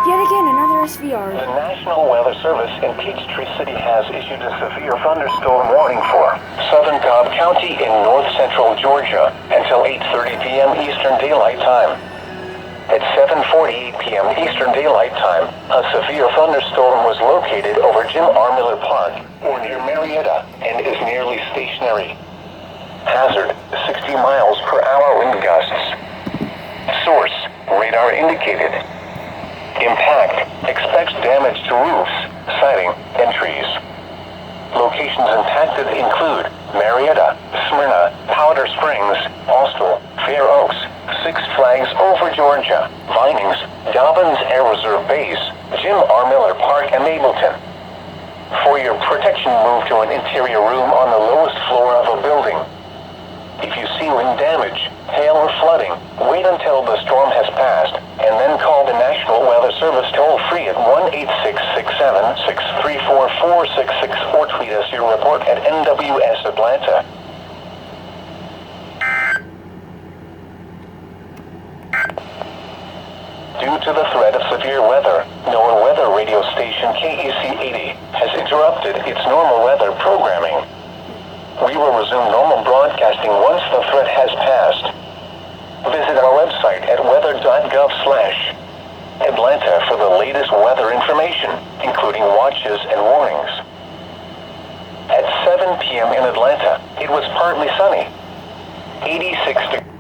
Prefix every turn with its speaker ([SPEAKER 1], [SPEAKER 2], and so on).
[SPEAKER 1] Yet again, another SVR.
[SPEAKER 2] The National Weather Service in Peachtree City has issued a severe thunderstorm warning for southern Cobb County in north-central Georgia until 8:30 p.m. Eastern Daylight Time. At 7:48 p.m. Eastern Daylight Time, a severe thunderstorm was located over Jim R. Miller Park, or near Marietta, and is nearly stationary. Hazard, 60 miles per hour wind gusts. Source, radar indicated. Impact, expects damage to roofs, siding, and trees. Locations impacted include Marietta, Smyrna, Powder Springs, Austell, Fair Oaks, Six Flags Over Georgia, Vinings, Dobbins Air Reserve Base, Jim R. Miller Park, and Mableton. For your protection, move to an interior room on the lowest floor of a building. If you see wind damage, hail, or flooding, wait until the storm has passed, and then call the National Weather Service toll-free at 1-866-763-4466 or tweet us your report at NWS Atlanta. Due to the threat of severe weather, NOAA weather radio station KEC 80 has interrupted its normal weather programming. We will resume normal broadcasting once the threat has passed. Visit our website at weather.gov/Atlanta for the latest weather information, including watches and warnings. At 7 p.m. in Atlanta, it was partly sunny. 86 degrees.